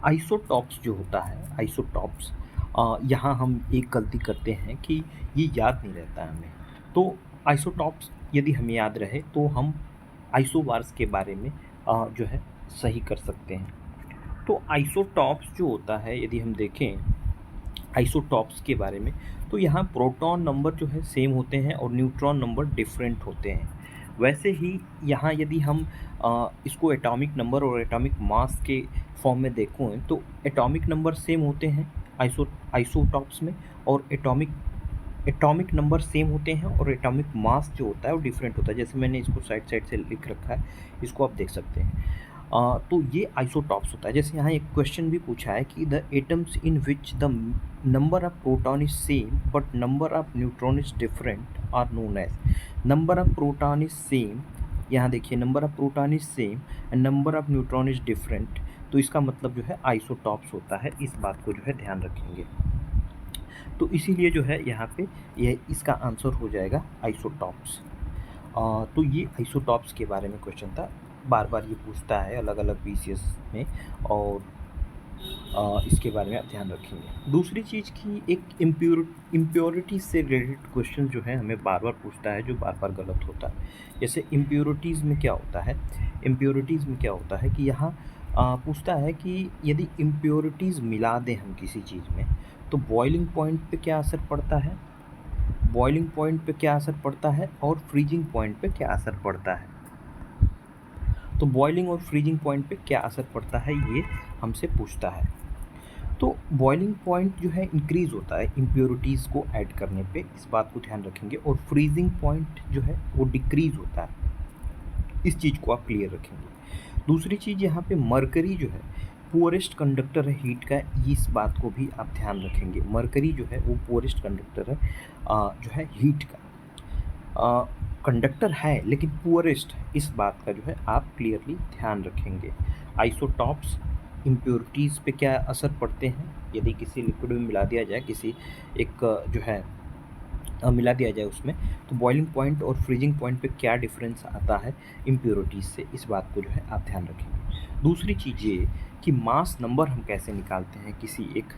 Isotopes जो होता है, आइसोटॉप्स, यहाँ हम एक गलती करते हैं कि ये याद नहीं रहता है हमें। तो आइसोटॉप्स यदि हमें याद रहे तो हम आइसोबार्स के बारे में जो है सही कर सकते हैं। तो आइसोटॉप्स जो होता है, यदि हम देखें आइसोटॉप्स के बारे में, तो यहाँ प्रोटॉन नंबर जो है सेम होते हैं और न्यूट्रॉन नंबर डिफरेंट होते हैं। वैसे ही यहाँ यदि हम इसको एटॉमिक नंबर और एटॉमिक मास के फॉर्म में देखें तो एटॉमिक नंबर सेम होते हैं आइसोटॉप्स में, और एटॉमिक एटॉमिक नंबर सेम होते हैं और एटॉमिक मास जो होता है वो डिफरेंट होता है। जैसे मैंने इसको साइड साइड से लिख रखा है, इसको आप देख सकते हैं। तो ये आइसोटॉप्स होता है। जैसे यहाँ एक क्वेश्चन भी पूछा है कि the atoms in which the number of proton is same but number of neutron is different are known as. Number of proton is same, यहाँ देखिए number of proton is same and number of neutron is different, तो इसका मतलब जो है isotopes होता है। इस बात को जो है ध्यान रखेंगे। तो इसीलिए जो है यहाँ पे यह इसका आंसर हो जाएगा आइसोटॉप्स। तो ये आइसोटॉप्स के बारे में क्वेश्चन था, बार बार ये पूछता है अलग अलग बीसीएस में, और इसके बारे में आप ध्यान रखेंगे। दूसरी चीज़ की एक इम्प्योरिटीज़ से रिलेटेड क्वेश्चन जो है हमें बार बार पूछता है, जो बार बार गलत होता है। जैसे इम्प्योरिटीज़ में क्या होता है, इम्प्योरिटीज़ में क्या होता है कि यहाँ पूछता है कि यदि इम्प्योरिटीज़ मिला दें हम किसी चीज़ में तो बॉइलिंग पॉइंट पे क्या असर पड़ता है, बॉइलिंग पॉइंट पे क्या असर पड़ता है और फ्रीजिंग पॉइंट पे क्या असर पड़ता है। तो बॉइलिंग और फ्रीजिंग पॉइंट पे क्या असर पड़ता है ये हमसे पूछता है। तो बॉइलिंग पॉइंट जो है इंक्रीज़ होता है इम्प्योरिटीज़ को ऐड करने पे, इस बात को ध्यान रखेंगे, और फ्रीजिंग पॉइंट जो है वो डिक्रीज़ होता है। इस चीज़ को आप क्लियर रखेंगे। दूसरी चीज़ यहाँ पे मरकरी जो है पुअरेस्ट कंडक्टर है हीट का, इस बात को भी आप ध्यान रखेंगे। मरकरी जो है वो पुअरेस्ट कंडक्टर है जो है हीट का, कंडक्टर है लेकिन पुअरेस्ट है, इस बात का जो है आप क्लियरली ध्यान रखेंगे। आइसोटॉप्स इम्प्योरिटीज़ पे क्या असर पड़ते हैं, यदि किसी लिक्विड में मिला दिया जाए, किसी एक जो है मिला दिया जाए उसमें, तो बॉइलिंग पॉइंट और फ्रीजिंग पॉइंट पे क्या डिफरेंस आता है इम्प्योरिटीज़ से, इस बात को जो है आप ध्यान रखेंगे। दूसरी चीज़ ये कि मास नंबर हम कैसे निकालते हैं, किसी एक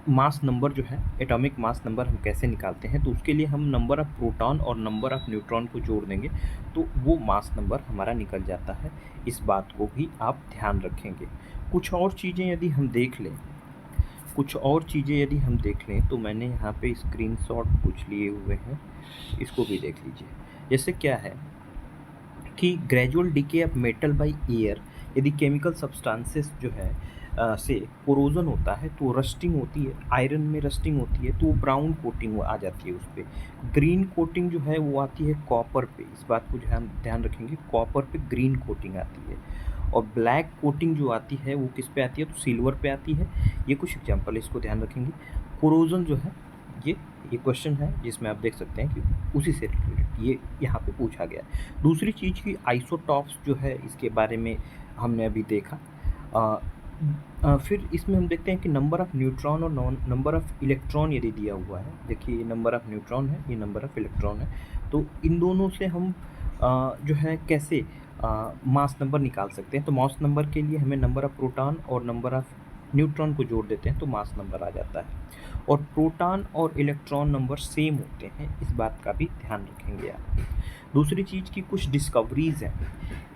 मास नंबर जो है एटॉमिक मास नंबर हम कैसे निकालते हैं, तो उसके लिए हम नंबर ऑफ़ प्रोटॉन और नंबर ऑफ़ न्यूट्रॉन को जोड़ देंगे तो वो मास नंबर हमारा निकल जाता है। इस बात को भी आप ध्यान रखेंगे। कुछ और चीज़ें यदि हम देख लें, तो मैंने यहाँ पे स्क्रीनशॉट कुछ लिए हुए हैं, इसको भी देख लीजिए। जैसे क्या है कि gradual decay of metal by air, यदि केमिकल सब्सटेंसेस जो है से कोरोजन होता है तो रस्टिंग होती है, आयरन में रस्टिंग होती है तो ब्राउन कोटिंग आ जाती है उस पर। ग्रीन कोटिंग जो है वो आती है कॉपर पे, इस बात को ध्यान रखेंगे, कॉपर पे ग्रीन कोटिंग आती है। और ब्लैक कोटिंग जो आती है वो किस पे आती है, तो सिल्वर पे आती है। ये कुछ एग्जांपल इसको ध्यान रखेंगे। कोरोजन जो है ये क्वेश्चन है जिसमें आप देख सकते हैं कि उसी से रिलेटेड ये यहाँ पे पूछा गया। दूसरी चीज़ की आइसोटॉप्स जो है इसके बारे में हमने अभी देखा। फिर इसमें हम देखते हैं कि नंबर ऑफ़ न्यूट्रॉन और नंबर ऑफ़ इलेक्ट्रॉन यदि दिया हुआ है, देखिए ये नंबर ऑफ़ न्यूट्रॉन है, ये नंबर ऑफ़ इलेक्ट्रॉन है, तो इन दोनों से हम जो है कैसे मास नंबर निकाल सकते हैं। तो मास नंबर के लिए हमें नंबर ऑफ़ प्रोटॉन और नंबर ऑफ़ न्यूट्रॉन को जोड़ देते हैं तो मास नंबर आ जाता है। और प्रोटॉन और इलेक्ट्रॉन नंबर सेम होते हैं, इस बात का भी ध्यान रखेंगे आप। दूसरी चीज़ की कुछ डिस्कवरीज़ हैं,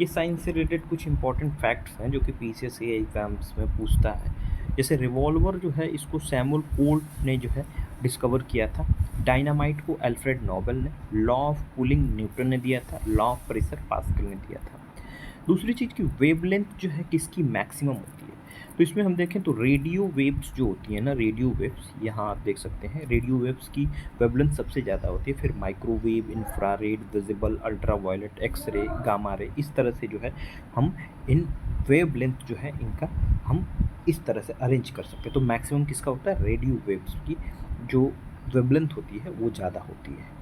ये साइंस से रिलेटेड कुछ इंपॉर्टेंट फैक्ट्स हैं जो कि पीसीएसए एग्जाम्स में पूछता है। जैसे रिवॉल्वर जो है इसको सैमुअल कोल्ट ने जो है डिस्कवर किया था। डायनामाइट को अल्फ्रेड नोबेल ने, लॉ ऑफ कूलिंग न्यूटन ने दिया था, लॉ ऑफ प्रेशर पास्कल ने दिया था। दूसरी चीज़ की वेवलेंथ जो है किसकी मैक्सिमम होती है, तो इसमें हम देखें तो रेडियो वेव्स जो होती है ना, रेडियो वेव्स, यहाँ आप देख सकते हैं रेडियो वेव्स की वेवलेंथ सबसे ज़्यादा होती है। फिर microwave, infrared, visible, ultraviolet, x ray, gamma ray, इस तरह से जो है हम इन वेवलेंथ जो है इनका हम इस तरह से अरेंज कर सकते हैं। तो मैक्सिमम किसका होता है, रेडियो वेव्स की जो वेवलेंथ होती है वो ज़्यादा होती है।